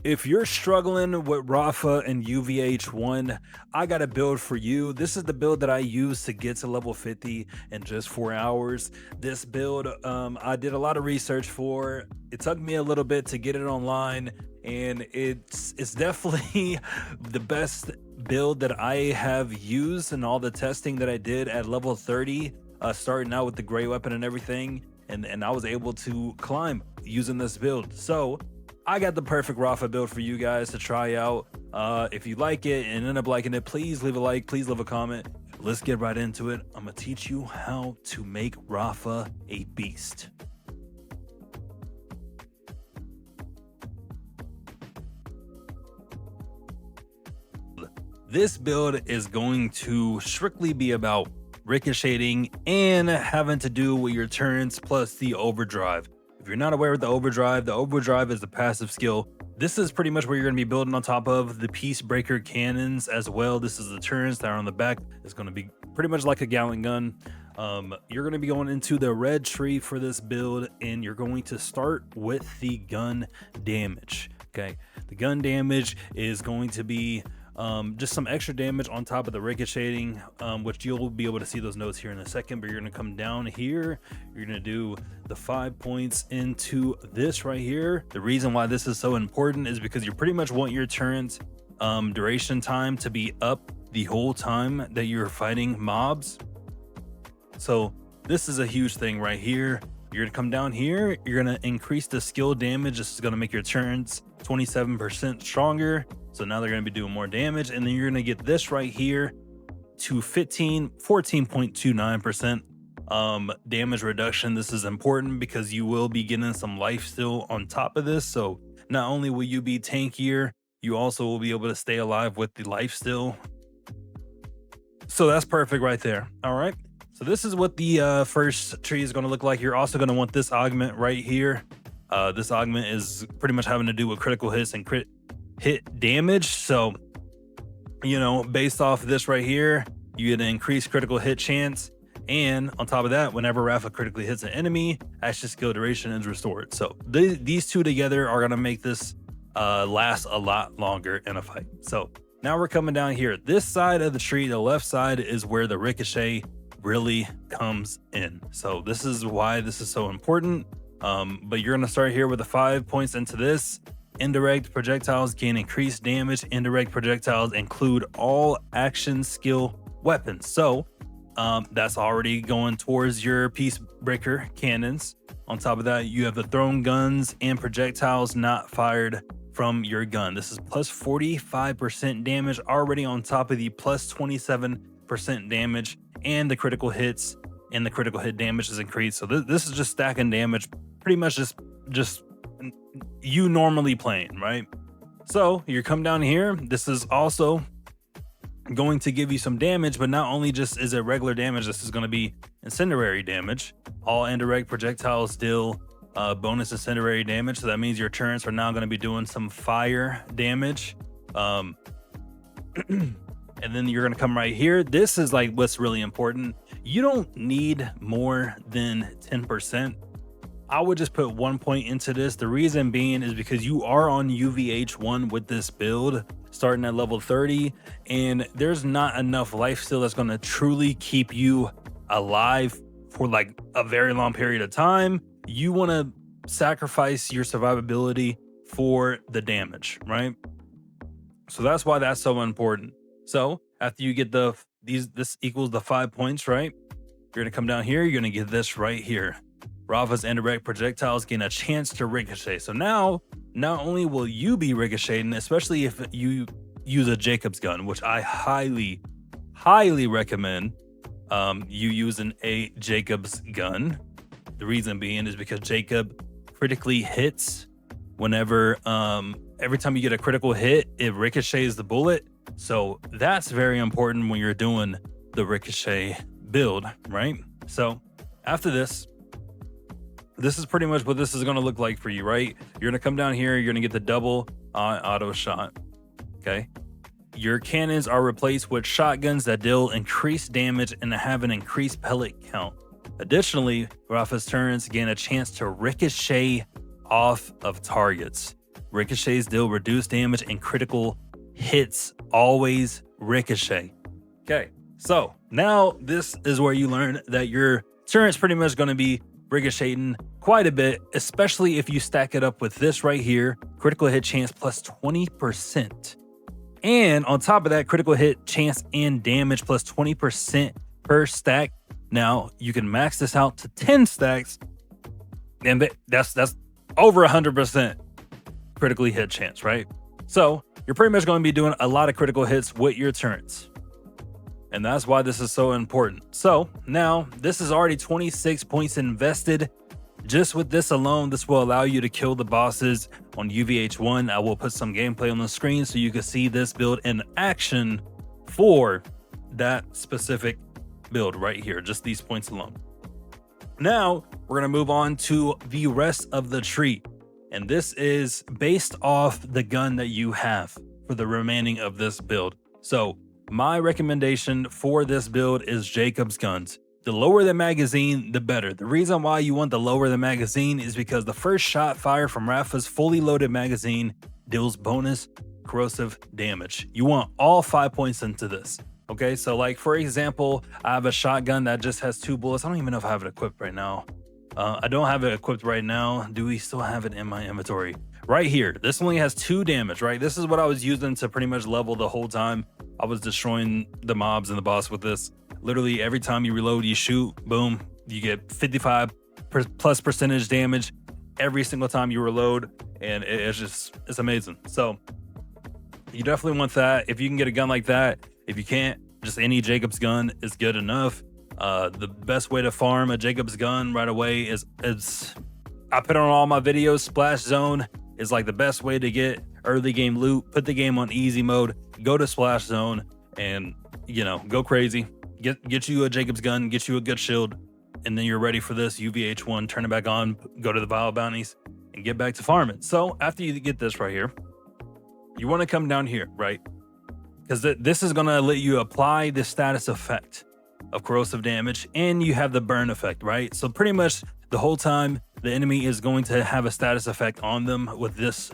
If you're struggling with Rafa and UVH1, I got a build for you. This is the build that I used to get to level 50 in just 4 hours. This build, I did a lot of research for. It took me a little bit to get it online, and it's definitely the best build that I have used in all the testing that I did at level 30, starting out with the gray weapon and everything. And I was able to climb using this build. So I got the perfect Rafa build for you guys to try out. If you like it and end up liking it, please leave a like, please leave a comment. Let's get right into it. I'm gonna teach you how to make Rafa a beast. This build is going to strictly be about ricocheting and having to do with your turns plus the overdrive. If you're not aware of the overdrive is the passive skill. This is pretty much where you're going to be building on top of the Peacebreaker cannons as well. This is the turns that are on the back. It's going to be pretty much like a Gatling gun. You're going to be going into the red tree for this build, and you're going to start with the gun damage. Okay, the gun damage is going to be just some extra damage on top of the ricocheting, which you'll be able to see those notes here in a second. But you're going to come down here, you're going to do the 5 points into this right here. The reason why this is so important is because you pretty much want your turns duration time to be up the whole time that you're fighting mobs. So this is a huge thing right here. You're gonna come down here, you're gonna increase the skill damage. This is gonna make your turns 27% stronger. So now they're gonna be doing more damage. And then you're gonna get this right here to 14.29% damage reduction. This is important because you will be getting some life still on top of this. So not only will you be tankier, you also will be able to stay alive with the life still. So that's perfect right there. All right. So this is what the first tree is going to look like. You're also going to want this augment right here. This augment is pretty much having to do with critical hits and crit hit damage. So, you know, based off of this right here, you get an increased critical hit chance. And on top of that, whenever Rafa critically hits an enemy, action skill duration is restored. So these two together are going to make this last a lot longer in a fight. So now we're coming down here. This side of the tree, the left side, is where the ricochet really comes in. So this is why this is so important. But you're going to start here with the 5 points into this. Indirect projectiles gain increased damage. Indirect projectiles include all action skill weapons. So that's already going towards your Peacebreaker cannons. On top of that, you have the thrown guns and projectiles not fired from your gun. This is plus 45% damage already on top of the plus 27% damage, and the critical hits and the critical hit damage is increased. So this is just stacking damage, pretty much just you normally playing, right? So you come down here. This is also going to give you some damage, but not only just is it regular damage, this is going to be incendiary damage. All indirect projectiles deal bonus incendiary damage. So that means your turrets are now going to be doing some fire damage. And then you're going to come right here. This is like what's really important. You don't need more than 10%. I would just put 1 point into this. The reason being is because you are on UVH1 with this build starting at level 30, and there's not enough life steal that's going to truly keep you alive for like a very long period of time. You want to sacrifice your survivability for the damage, right? So that's why that's so important. So after you get this equals the 5 points, right? You're gonna come down here, you're gonna get this right here. Rafa's indirect projectiles gain a chance to ricochet. So now, not only will you be ricocheting, especially if you use a Jacob's gun, which I highly recommend you using a Jacob's gun. The reason being is because Jacob critically hits whenever, every time you get a critical hit, it ricochets the bullet. So that's very important when you're doing the ricochet build, right? So after this is pretty much what this is going to look like for you, right? You're going to come down here, you're going to get the double auto shot. Okay. Your cannons are replaced with shotguns that deal increased damage and have an increased pellet count. Additionally, Rafa's turns gain a chance to ricochet off of targets. Ricochets deal reduced damage and critical hits always ricochet. Okay, so now this is where you learn that your turret's pretty much going to be ricocheting quite a bit, especially if you stack it up with this right here, critical hit chance plus 20%. And on top of that, critical hit chance and damage plus 20% per stack. Now you can max this out to 10 stacks, and that's over 100% critically hit chance, right? So you're pretty much going to be doing a lot of critical hits with your turrets. And that's why this is so important. So now this is already 26 points invested. Just with this alone, this will allow you to kill the bosses on UVH1. I will put some gameplay on the screen so you can see this build in action for that specific build right here, just these points alone. Now we're going to move on to the rest of the tree. And this is based off the gun that you have for the remaining of this build. So my recommendation for this build is Jacob's guns. The lower the magazine, the better. The reason why you want the lower the magazine is because the first shot fired from Rafa's fully loaded magazine deals bonus corrosive damage. You want all 5 points into this. Okay, so like for example, I have a shotgun that just has 2 bullets. I don't even know if I have it equipped right now. I don't have it equipped right now. Do we still have it in my inventory? Right here, this only has 2 damage, right? This is what I was using to pretty much level the whole time. I was destroying the mobs and the boss with this. Literally every time you reload, you shoot, boom, you get 55+ % damage every single time you reload, and it's amazing. So you definitely want that. If you can get a gun like that, if you can't, just any Jacob's gun is good enough. The best way to farm a Jacob's gun right away is I put on all my videos. Splash Zone is like the best way to get early game loot. Put the game on easy mode, go to Splash Zone, and go crazy. Get you a Jacob's gun, get you a good shield, and then you're ready for this UVH1. Turn it back on, go to the Vile Bounties, and get back to farming. So after you get this right here, you want to come down here, right? Because this is going to let you apply the status effect of corrosive damage, and you have the burn effect, right? So pretty much the whole time the enemy is going to have a status effect on them with this,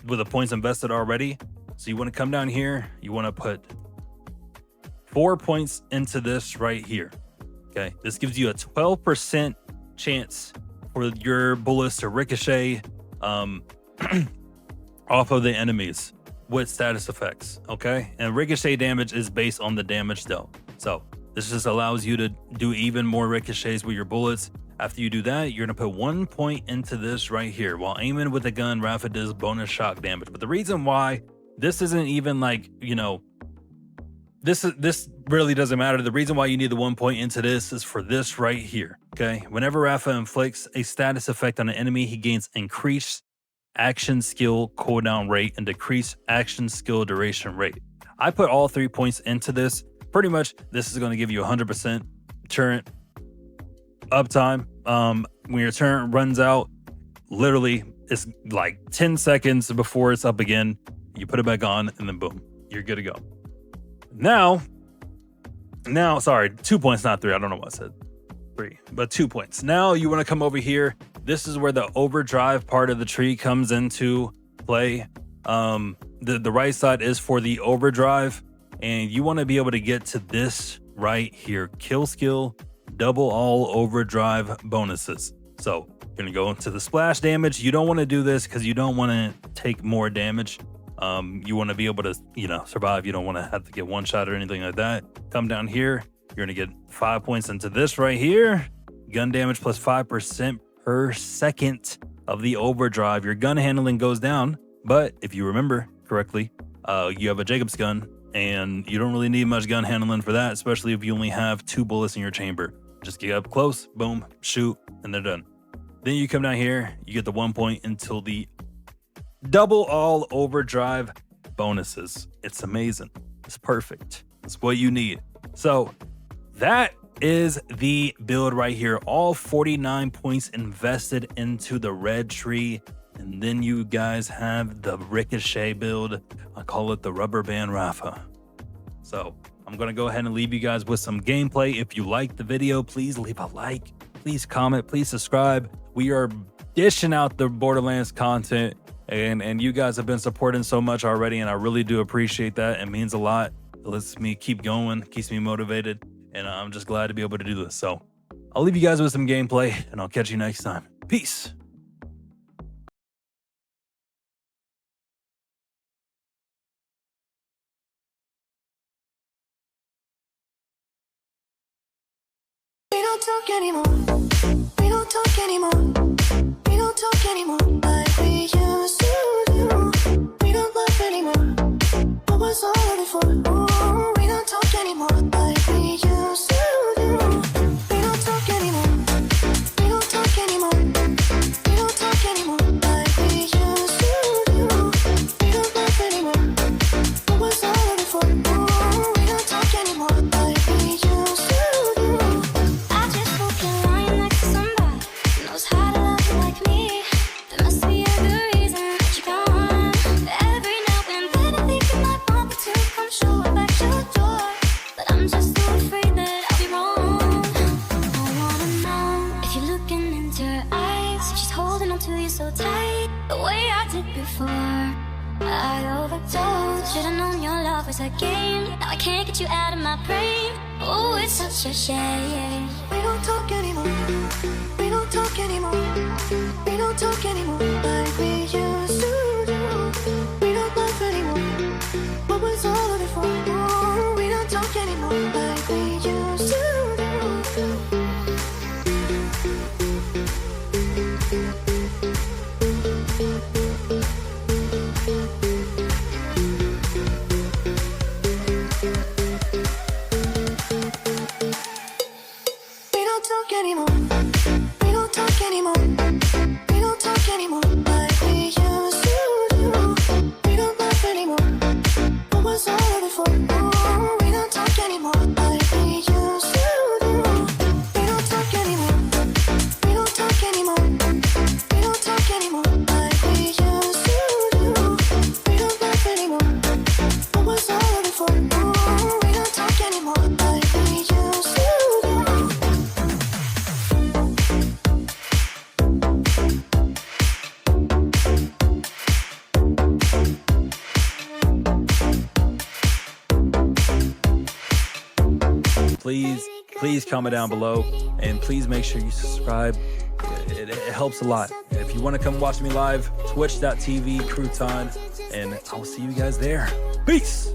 with the points invested already. So you want to come down here, you want to put 4 points into this right here. Okay, this gives you a 12% chance for your bullets to ricochet off of the enemies with status effects. Okay, and ricochet damage is based on the damage dealt. So this just allows you to do even more ricochets with your bullets. After you do that, you're gonna put 1 point into this right here. While aiming with a gun, Rafa does bonus shock damage. But the reason why this isn't even like, this really doesn't matter. The reason why you need the 1 point into this is for this right here. Okay, whenever Rafa inflicts a status effect on an enemy, he gains increased action skill cooldown rate and decreased action skill duration rate. I put all 3 points into this. Pretty much, this is going to give you 100% turret uptime. When your turret runs out, literally, it's like 10 seconds before it's up again. You put it back on, and then boom, you're good to go. Now, sorry, 2 points, not 3. I don't know what I said. 3, but 2 points. Now you want to come over here. This is where the overdrive part of the tree comes into play. The right side is for the overdrive, and you want to be able to get to this right here. Kill skill, double all overdrive bonuses. So you're going to go into the splash damage. You don't want to do this because you don't want to take more damage. You want to be able to, survive. You don't want to have to get one shot or anything like that. Come down here. You're going to get 5 points into this right here. Gun damage plus 5% per second of the overdrive. Your gun handling goes down, but if you remember correctly, you have a Jacob's gun, and you don't really need much gun handling for that, especially if you only have 2 bullets in your chamber. Just get up close, boom, shoot, and they're done. Then you come down here, you get the 1 point until the double all overdrive bonuses. It's amazing. It's perfect. It's what you need. So that is the build right here. All 49 points invested into the red tree. And then you guys have the ricochet build. I call it the Rubberband Rafa. So I'm going to go ahead and leave you guys with some gameplay. If you like the video, please leave a like. Please comment. Please subscribe. We are dishing out the Borderlands content And you guys have been supporting so much already, and I really do appreciate that. It means a lot. It lets me keep going, keeps me motivated, and I'm just glad to be able to do this. So I'll leave you guys with some gameplay, and I'll catch you next time. Peace. We don't talk anymore. We don't talk anymore. We don't talk anymore like we used to do. We don't laugh anymore. What was all of it for? Ooh, we don't talk anymore like we used to do. We don't talk anymore. We don't talk anymore. We don't talk anymore like we used to do. We don't laugh anymore. What was all of it for? Ooh, we don't talk anymore like we used to do. I just hope you're lying next to somebody who knows how to love you like me. There must be a good reason that you're gone. Every now and then I think you might want me to come show up at your door, but I'm just so afraid that I'll be wrong. I wanna know if you're looking into her eyes, if she's holding on to you so tight, the way I did before. I overdosed. Should've known your love was a game. Now I can't get you out of my brain. Oh, it's such a shame. We don't talk anymore. We don't talk anymore. We don't talk anymore like we used to do. We don't laugh anymore. What was all of it for? Oh, we don't talk anymore like we used to do. We don't talk anymore. We don't talk anymore. We don't talk anymore like we used to do. We don't laugh anymore. What was all of it for? Oh, we don't talk anymore like we used to do. We don't talk anymore. We don't talk anymore. We don't talk anymore like we used to do. We don't laugh anymore. What was all of it for? Oh, we don't talk anymore like we used to do. Please comment down below, and please make sure you subscribe. It helps a lot. If you want to come watch me live, twitch.tv Crouton, and I'll see you guys there. Peace.